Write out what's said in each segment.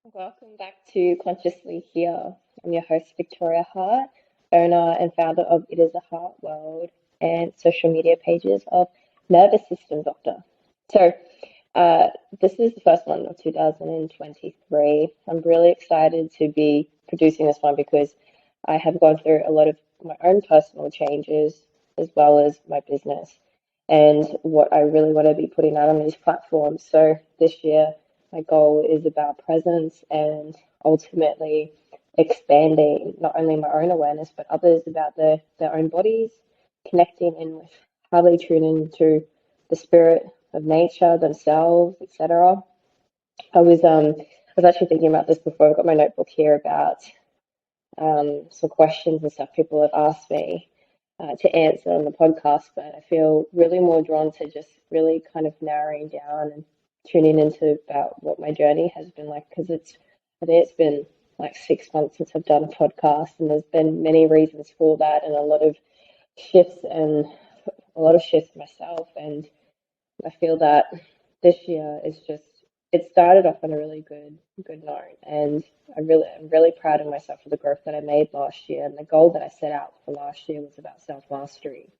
Welcome back to Consciously Here. I'm your host, Victoria Hart, owner and founder of It Is a Heart World and social media pages of Nervous System Doctor. So, uh, this is the first one of 2023. I'm really excited to be producing this one because I have gone through a lot of my own personal changes as well as my business and what I really want to be putting out on these platforms. So, this year, my goal is about presence and ultimately expanding not only my own awareness but others about their own bodies, connecting in with how they tune into the spirit of nature, themselves, etc. I was actually thinking about this before. I've got my notebook here about some questions and stuff people have asked me to answer on the podcast, but I feel really more drawn to just really kind of narrowing down and tuning into about what my journey has been like because I think it's been like 6 months since I've done a podcast, and there's been many reasons for that, and a lot of shifts myself, and I feel that this year is just it started off on a really good note, and I'm really proud of myself for the growth that I made last year, and the goal that I set out for last year was about self mastery.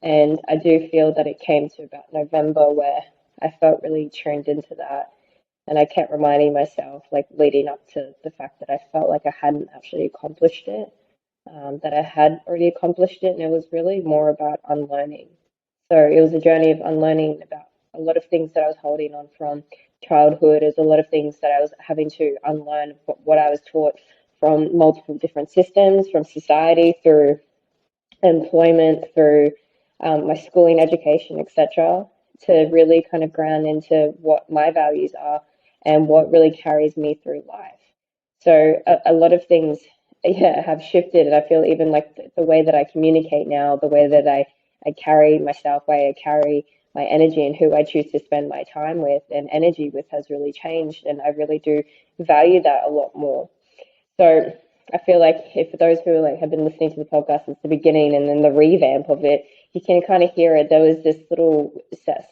And I do feel that it came to about November where I felt really tuned into that. And I kept reminding myself, like leading up to the fact that I felt like I hadn't actually accomplished it, that I had already accomplished it. And it was really more about unlearning. So it was a journey of unlearning about a lot of things that I was holding on from childhood. There's a lot of things that I was having to unlearn what I was taught from multiple different systems, from society through employment, through my schooling, education, etc., to really kind of ground into what my values are and what really carries me through life. So a lot of things, yeah, have shifted, and I feel even like the way that I communicate now, the way that I carry myself, way I carry my energy, and who I choose to spend my time with and energy with has really changed, and I really do value that a lot more. So I feel like if for those who like have been listening to the podcast since the beginning and then the revamp of it, you can kind of hear it. There was this little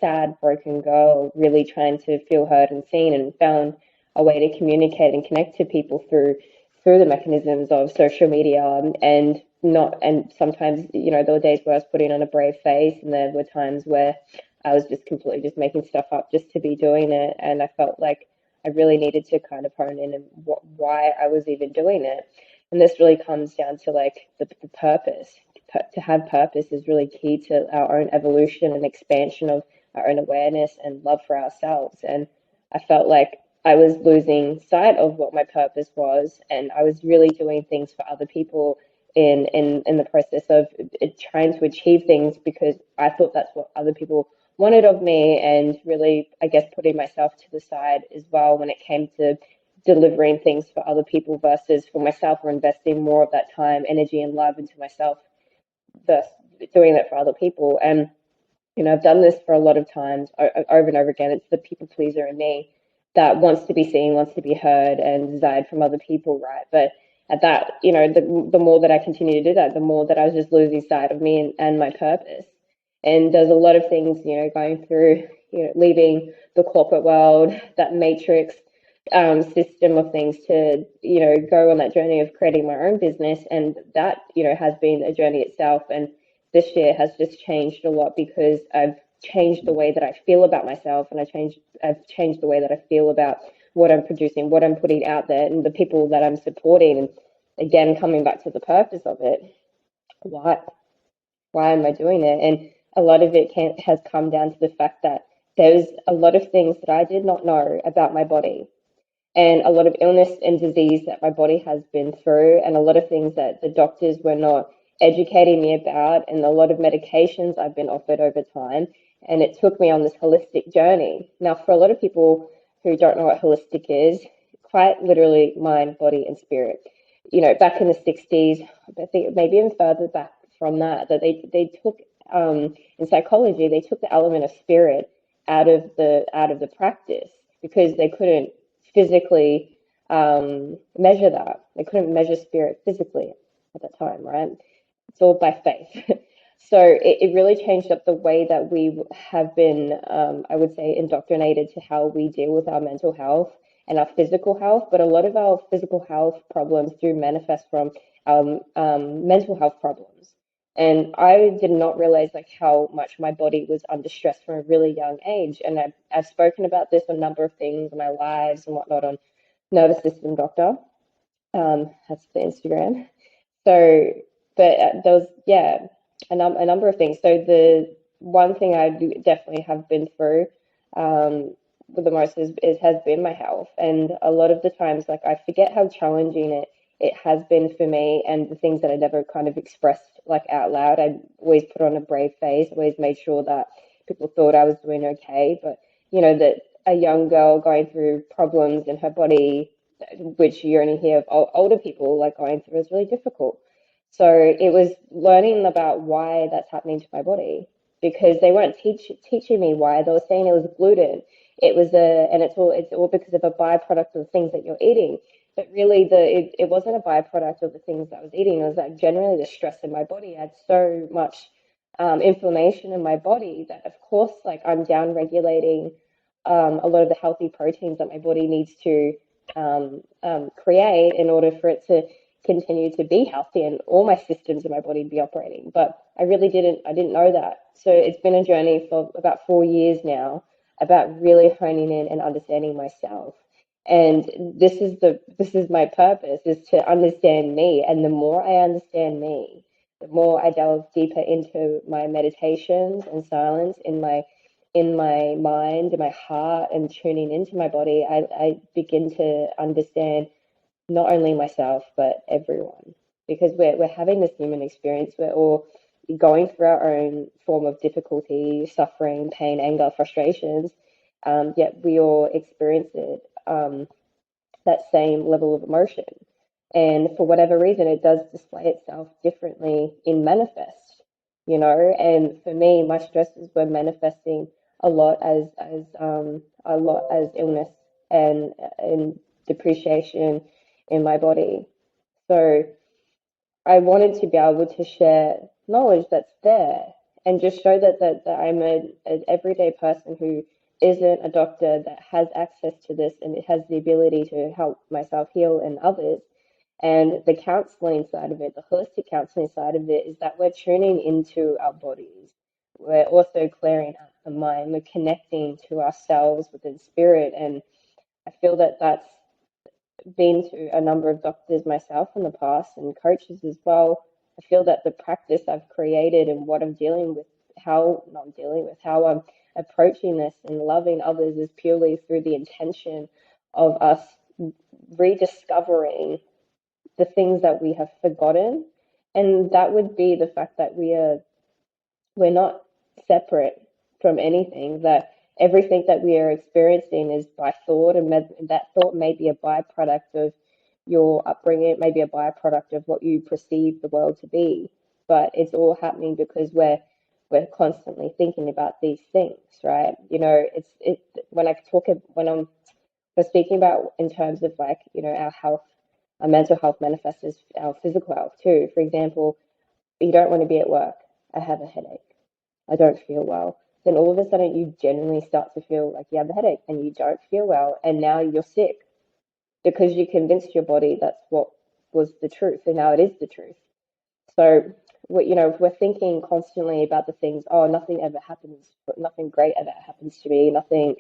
sad, broken girl really trying to feel heard and seen, and found a way to communicate and connect to people through the mechanisms of social media, and not and sometimes there were days where I was putting on a brave face, and there were times where I was just completely just making stuff up just to be doing it, and I felt like I really needed to kind of hone in and why I was even doing it. And this really comes down to like the purpose. To have purpose is really key to our own evolution and expansion of our own awareness and love for ourselves. And I felt like I was losing sight of what my purpose was, and I was really doing things for other people in the process of trying to achieve things because I thought that's what other people wanted of me, and really, I guess, putting myself to the side as well when it came to delivering things for other people versus for myself, or investing more of that time, energy, and love into myself versus doing that for other people. And I've done this for a lot of times over and over again. It's the people pleaser in me that wants to be seen, wants to be heard, and desired from other people, right? But at that, the more that I continue to do that, the more that I was just losing sight of me and my purpose. And there's a lot of things, going through, leaving the corporate world, that matrix system of things to, go on that journey of creating my own business. And that, has been a journey itself. And this year has just changed a lot because I've changed the way that I feel about myself, and I've changed the way that I feel about what I'm producing, what I'm putting out there, and the people that I'm supporting. And again, coming back to the purpose of it, why why am I doing it? And a lot of it has come down to the fact that there's a lot of things that I did not know about my body, and a lot of illness and disease that my body has been through, and a lot of things that the doctors were not educating me about, and a lot of medications I've been offered over time. And it took me on this holistic journey. Now, for a lot of people who don't know what holistic is, quite literally mind, body, and spirit. Back in the 60s, I think maybe even further back from that, they took in psychology, they took the element of spirit out of the practice because they couldn't physically measure that. They couldn't measure spirit physically at that time, right? It's all by faith. So it really changed up the way that we have been, I would say, indoctrinated to how we deal with our mental health and our physical health, but a lot of our physical health problems do manifest from mental health problems. And I did not realize like how much my body was under stress from a really young age. And I've spoken about this on a number of things in my lives and whatnot on Nervous System Doctor. That's the Instagram. So, but there was, yeah, a number of things. So the one thing I do definitely have been through with the most is has been my health. And a lot of the times, like I forget how challenging it has been for me and the things that I never kind of expressed like out loud. I always put on a brave face, always made sure that people thought I was doing okay. But you know, that a young girl going through problems in her body, which you only hear of older people like going through, is really difficult. So it was learning about why that's happening to my body because they weren't teaching me why. They were saying it was gluten. It was and it's all because of a byproduct of the things that you're eating. But really, it wasn't a byproduct of the things that I was eating. It was like generally the stress in my body. I had so much inflammation in my body that, of course, like I'm down regulating a lot of the healthy proteins that my body needs to create in order for it to continue to be healthy and all my systems in my body be operating. But I didn't know that. So it's been a journey for about 4 years now about really honing in and understanding myself. And this is my purpose is to understand me. And the more I understand me, the more I delve deeper into my meditations and silence in my mind, in my heart, and tuning into my body, I begin to understand not only myself, but everyone. Because we're having this human experience. We're all going through our own form of difficulty, suffering, pain, anger, frustrations, yet we all experience it, that same level of emotion. And for whatever reason, it does display itself differently in manifest, you know. And for me, my stresses were manifesting a lot as illness and depreciation in my body. So I wanted to be able to share knowledge that's there and just show that I'm an everyday person who isn't a doctor that has access to this and it has the ability to help myself heal and others. And the counseling side of it, the holistic counseling side of it, is that we're tuning into our bodies. We're also clearing out the mind. We're connecting to ourselves within spirit. And I feel that that's been to a number of doctors myself in the past and coaches as well. I feel that the practice I've created and what I'm dealing with, how not I'm dealing with, how I'm approaching this and loving others is purely through the intention of us rediscovering the things that we have forgotten. And that would be the fact that we're not separate from anything, that everything that we are experiencing is by thought, and that thought may be a byproduct of your upbringing, it may be a byproduct of what you perceive the world to be, but it's all happening because we're constantly thinking about these things, right? You know, it when I talk when I'm speaking about in terms of like, you know, our health, our mental health manifests as our physical health too. For example, you don't want to be at work. I have a headache. I don't feel well. Then all of a sudden you genuinely start to feel like you have a headache and you don't feel well, and now you're sick because you convinced your body that's what was the truth, and now it is the truth. So, you know, if we're thinking constantly about the things, oh, nothing ever happens, nothing great ever happens to me, nothing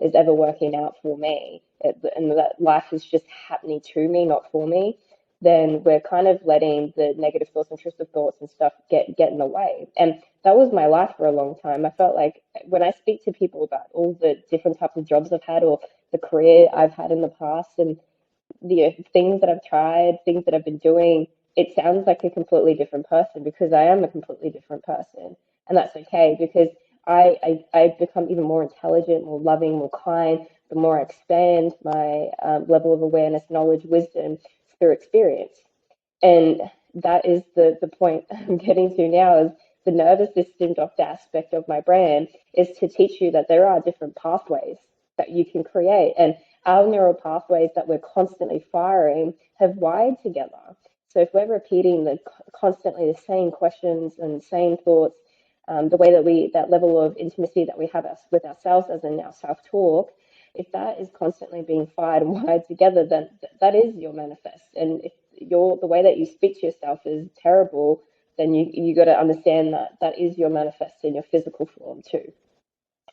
is ever working out for me, and that life is just happening to me, not for me, then we're kind of letting the negative thoughts, intrusive thoughts, and stuff get in the way. And that was my life for a long time. I felt like when I speak to people about all the different types of jobs I've had or the career I've had in the past and the things that I've tried, things that I've been doing, it sounds like a completely different person because I am a completely different person. And that's okay because I become even more intelligent, more loving, more kind, the more I expand my level of awareness, knowledge, wisdom through experience. And that is the point I'm getting to now is the nervous system doctor aspect of my brand is to teach you that there are different pathways that you can create. And our neural pathways that we're constantly firing have wired together. So if we're repeating constantly the same questions and same thoughts, the way that that level of intimacy that we have with ourselves as in our self-talk, if that is constantly being fired and wired together, then that is your manifest. And if the way that you speak to yourself is terrible, then you got to understand that that is your manifest in your physical form too.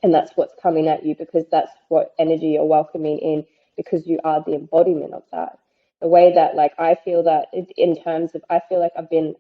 And that's what's coming at you, because that's what energy you're welcoming in, because you are the embodiment of that. The way that, like, I feel that in terms of, I feel like I've been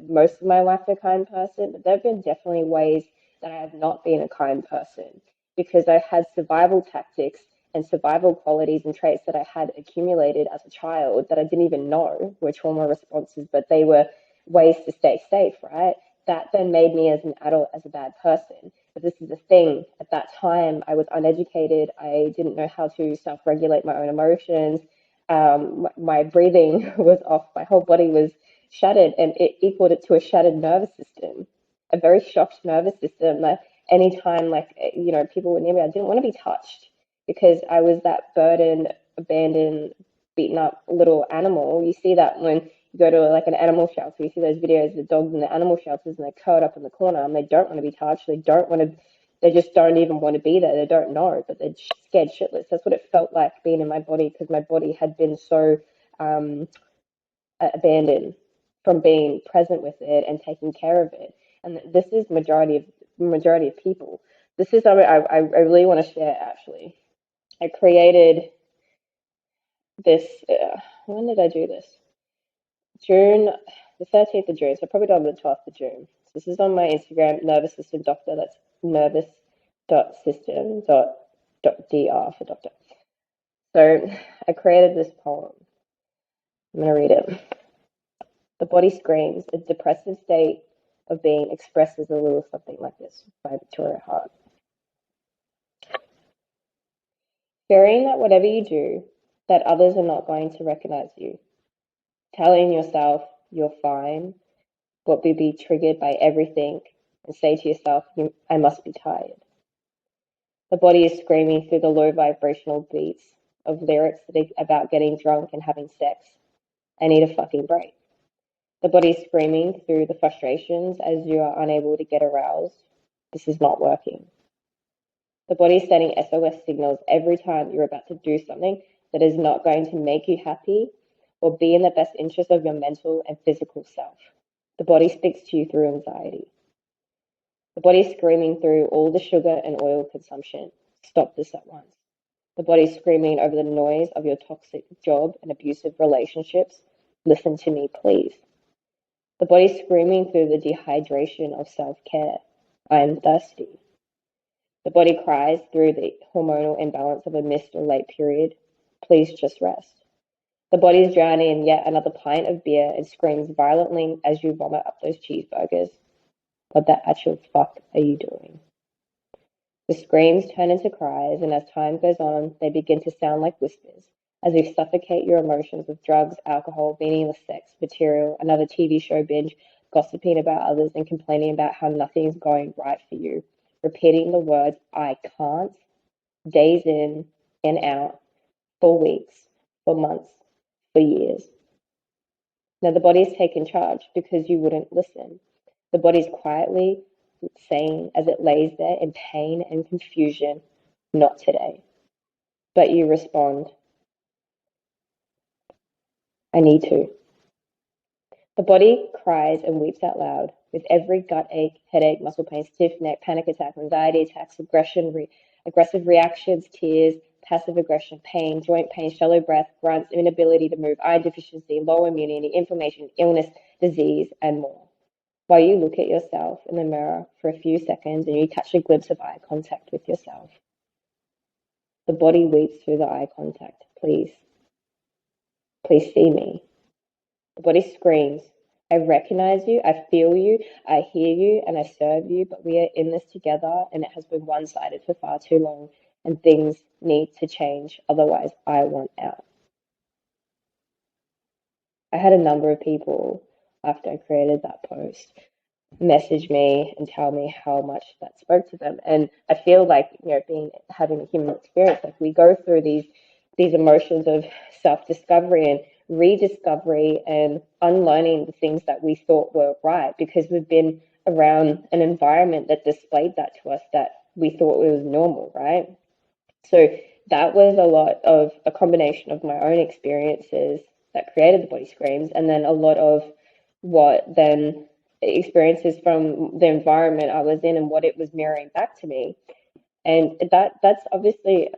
most of my life a kind person, but there have been definitely ways that I have not been a kind person, because I had survival tactics and survival qualities and traits that I had accumulated as a child that I didn't even know were trauma responses, but they were ways to stay safe, right? That then made me as an adult as a bad person. But this is the thing, at that time, I was uneducated. I didn't know how to self regulate my own emotions. My breathing was off. My whole body was shattered, and it equaled it to a shattered nervous system, a very shocked nervous system. That anytime, like, people were near me, I didn't want to be touched, because I was that burdened, abandoned, beaten up little animal. You see that when you go to like an animal shelter, you see those videos of the dogs in the animal shelters, and they're curled up in the corner, and they don't want to be touched. They just don't even want to be there. They don't know, but they're scared shitless. That's what it felt like being in my body, because my body had been so um, abandoned from being present with it and taking care of it. And this is majority of people. This is something I really want to share. Actually, I created this. When did I do this? June, the 13th of June. So probably on the 12th of June. So this is on my Instagram, Nervous System Doctor. That's nervous.system.dr for doctor. So I created this poem. I'm going to read it. The body screams. A depressive state of being expresses a little something like this, by Victoria Hart. Fearing that whatever you do, that others are not going to recognize you. Telling yourself you're fine, but be triggered by everything, and say to yourself, I must be tired. The body is screaming through the low vibrational beats of lyrics about getting drunk and having sex. I need a fucking break. The body is screaming through the frustrations as you are unable to get aroused. This is not working. The body is sending SOS signals every time you're about to do something that is not going to make you happy or be in the best interest of your mental and physical self. The body speaks to you through anxiety. The body is screaming through all the sugar and oil consumption. Stop this at once. The body is screaming over the noise of your toxic job and abusive relationships. Listen to me, please. The body is screaming through the dehydration of self-care. I am thirsty. The body cries through the hormonal imbalance of a missed or late period. Please just rest. The body is drowning in yet another pint of beer and screams violently as you vomit up those cheeseburgers. What the actual fuck are you doing? The screams turn into cries, and as time goes on, they begin to sound like whispers, as you suffocate your emotions with drugs, alcohol, meaningless sex, material, another TV show binge, gossiping about others, and complaining about how nothing is going right for you, repeating the words, I can't, days in and out, for weeks, for months, for years. Now the body is taking charge because you wouldn't listen. The body's quietly saying as it lays there in pain and confusion, not today. But you respond, I need to. The body cries and weeps out loud with every gut ache, headache, muscle pain, stiff neck, panic attack, anxiety attacks, aggressive reactions, tears, passive aggression, pain, joint pain, shallow breath, grunts, inability to move, iron deficiency, low immunity, inflammation, illness, disease, and more. While you look at yourself in the mirror for a few seconds and you catch a glimpse of eye contact with yourself. The body weeps through the eye contact. Please see me. The body screams, I recognize you, I feel you, I hear you, and I serve you, but we are in this together, and it has been one-sided for far too long, and things need to change, otherwise I want out. I had a number of people, after I created that post, message me and tell me how much that spoke to them. And I feel like, having a human experience, like we go through these emotions of self-discovery and rediscovery and unlearning the things that we thought were right, because we've been around an environment that displayed that to us, that we thought it was normal, right? So that was a lot of a combination of my own experiences that created the body screams, and then a lot of what then experiences from the environment I was in and what it was mirroring back to me. And that's obviously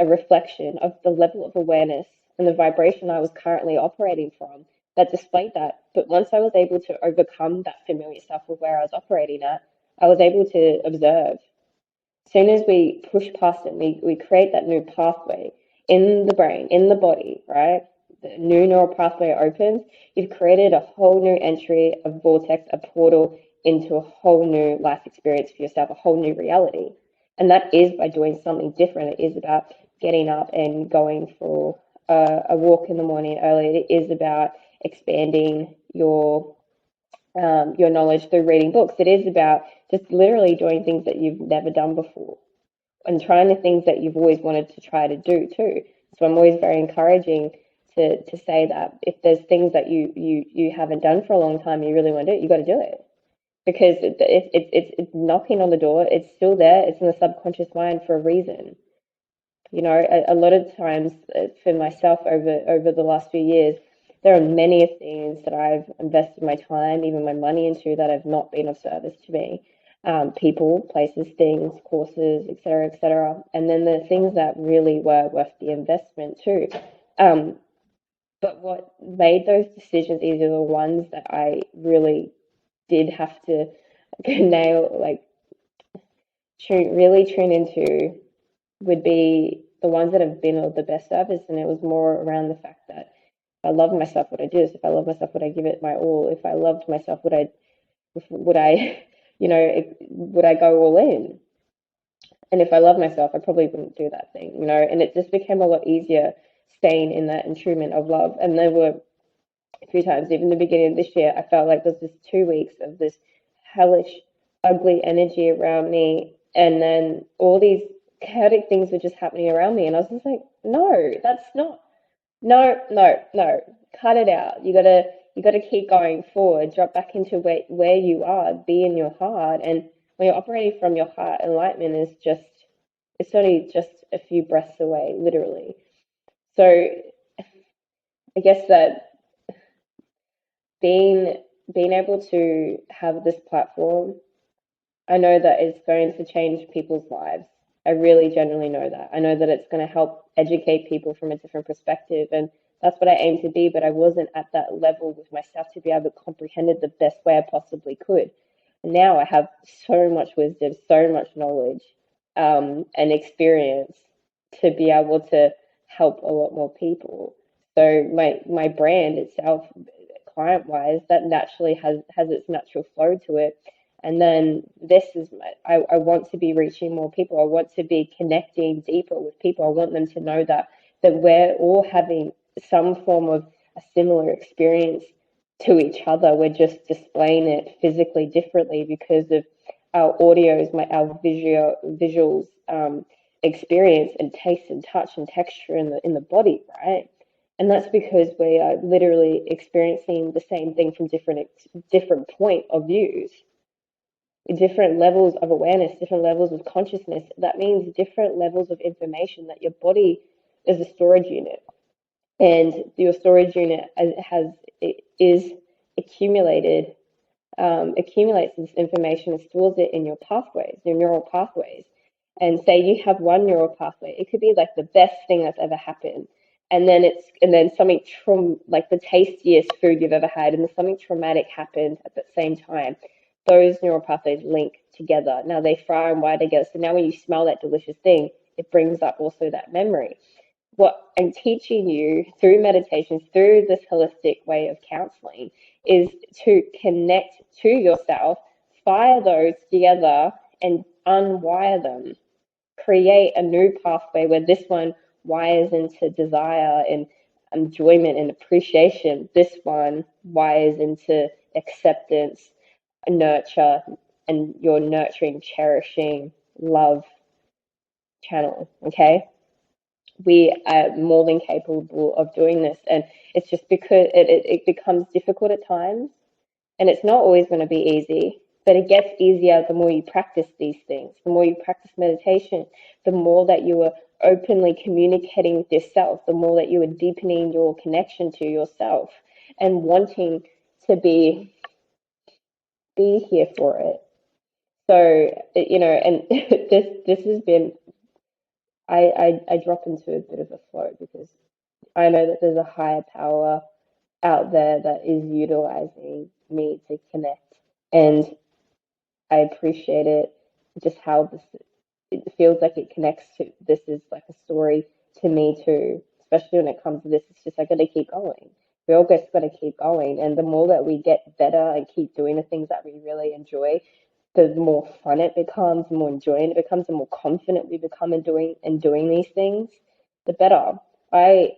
a reflection of the level of awareness and the vibration I was currently operating from that displayed that. But once I was able to overcome that familiar stuff of where I was operating at, I was able to observe. As soon as we push past it, we create that new pathway in the brain, in the body, right? The new neural pathway opens. You've created a whole new entry, a vortex, a portal into a whole new life experience for yourself, a whole new reality. And that is by doing something different. It is about getting up and going for a walk in the morning early. It is about expanding your knowledge through reading books. It is about just literally doing things that you've never done before and trying the things that you've always wanted to try to do too. So I'm always very encouraging to say that if there's things that you haven't done for a long time and you really want to do it, you got to do it because it's knocking on the door. It's still there. It's in the subconscious mind for a reason. You know, a lot of times for myself over the last few years, there are many things that I've invested my time, even my money into that have not been of service to me. People, places, things, courses, etc., etc. And then the things that really were worth the investment too. Um, but what made those decisions easier were the ones that I really did have to nail, like really tune into would be the ones that have been of the best service. And it was more around the fact that if I love myself, would I do this? If I love myself, would I give it my all? If I loved myself, would I, would I go all in? And if I love myself, I probably wouldn't do that thing, you know. And it just became a lot easier staying in that entombment of love. And there were a few times, even the beginning of this year, I felt like there's this 2 weeks of this hellish, ugly energy around me, and then all these chaotic things were just happening around me, and I was just like, no, that's not, no, no, no, cut it out. You gotta keep going forward, drop back into where you are, be in your heart, and when you're operating from your heart, enlightenment is just, it's only just a few breaths away, literally. So I guess that being being able to have this platform, I know that it's going to change people's lives. I really genuinely know that. I know that it's going to help educate people from a different perspective, and that's what I aim to be. But I wasn't at that level with myself to be able to comprehend it the best way I possibly could. And now I have so much wisdom, so much knowledge, and experience to be able to help a lot more people. So my brand itself, client wise, that naturally has its natural flow to it. And then this is I want to be reaching more people. I want to be connecting deeper with people. I want them to know that we're all having some form of a similar experience to each other. We're just displaying it physically differently because of our audios, our visuals, experience and taste and touch and texture in the body, right? And that's because we are literally experiencing the same thing from different point of views, different levels of awareness, different levels of consciousness. That means different levels of information that your body is a storage unit, and your storage unit is accumulated, accumulates this information and stores it in your pathways, your neural pathways. And say you have one neural pathway, it could be like the best thing that's ever happened. And then something like the tastiest food you've ever had, and then something traumatic happened at the same time. Those neural pathways link together. Now they fire and wire together. So now when you smell that delicious thing, it brings up also that memory. What I'm teaching you through meditation, through this holistic way of counseling, is to connect to yourself, fire those together, and unwire them. Create a new pathway where this one wires into desire and enjoyment and appreciation. This one wires into acceptance, nurture, and your nurturing, cherishing love channel. Okay, we are more than capable of doing this, and it's just because it becomes difficult at times, and it's not always going to be easy, but it gets easier the more you practice these things. The more you practice meditation, the more that you are openly communicating with yourself, the more that you are deepening your connection to yourself and wanting to be here for it. So, and this has been I drop into a bit of a flow because I know that there's a higher power out there that is utilizing me to connect. And I appreciate it, just how this it feels like it connects to this is like a story to me too, especially when it comes to this. It's just I gotta keep going. We all just gotta keep going. And the more that we get better and keep doing the things that we really enjoy, the more fun it becomes, the more enjoying it becomes, the more confident we become in doing these things, the better. I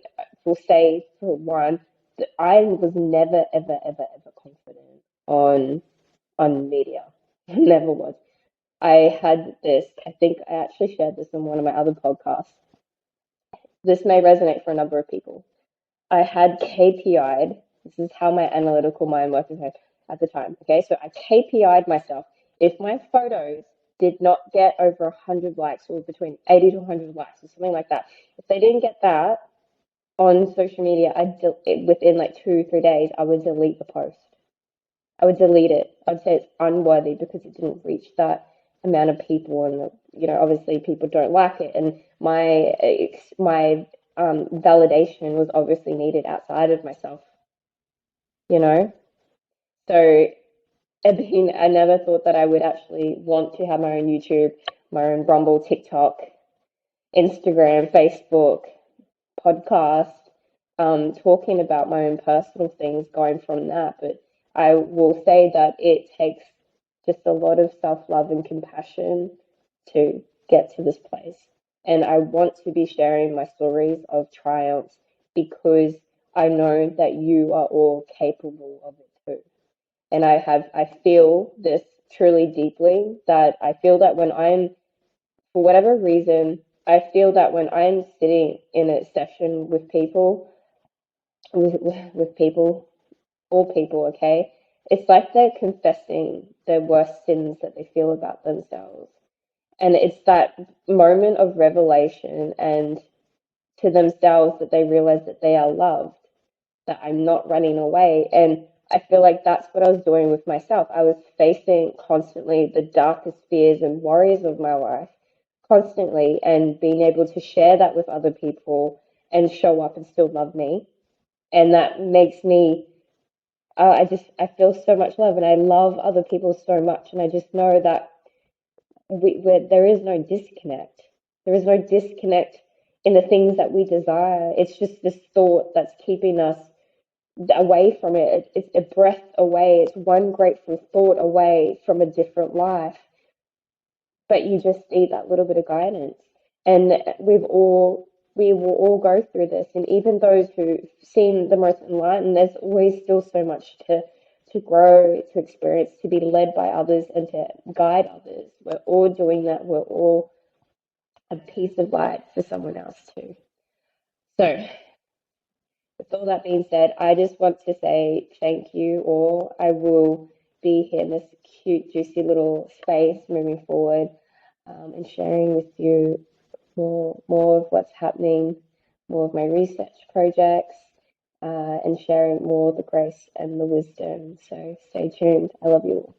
will say for one that I was never ever ever ever confident on media. Never was. I had this, I think I actually shared this in one of my other podcasts. This may resonate for a number of people. I had KPI'd, this is how my analytical mind worked at the time. Okay, so I KPI'd myself. If my photos did not get over 100 likes, or between 80 to 100 likes, or something like that, if they didn't get that on social media, within like 2 3 days, I would delete the post. I would delete it. I'd say it's unworthy because it didn't reach that amount of people, and obviously people don't like it. And my validation was obviously needed outside of myself. You know, so I never thought that I would actually want to have my own YouTube, my own Rumble, TikTok, Instagram, Facebook, podcast, talking about my own personal things, going from that. But I will say that it takes just a lot of self love and compassion to get to this place. And I want to be sharing my stories of triumphs because I know that you are all capable of it too. And I feel this truly deeply, that I feel that when I'm, for whatever reason, I feel that when I'm sitting in a session with people, with people, all people, okay, it's like they're confessing their worst sins that they feel about themselves. And it's that moment of revelation and to themselves that they realize that they are loved, that I'm not running away. And I feel like that's what I was doing with myself. I was facing constantly the darkest fears and worries of my life, constantly, and being able to share that with other people and show up and still love me. And that makes me, I feel so much love, and I love other people so much. And I just know that there is no disconnect. There is no disconnect in the things that we desire. It's just this thought that's keeping us away from it. It's a breath away. It's one grateful thought away from a different life. But you just need that little bit of guidance. And we will all go through this. And even those who seem the most enlightened, there's always still so much to grow, to experience, to be led by others and to guide others. We're all doing that. We're all a piece of light for someone else too. So with all that being said, I just want to say thank you all. I will be here in this cute, juicy little space moving forward, and sharing with you more of what's happening, more of my research projects, and sharing more of the grace and the wisdom. So stay tuned. I love you all.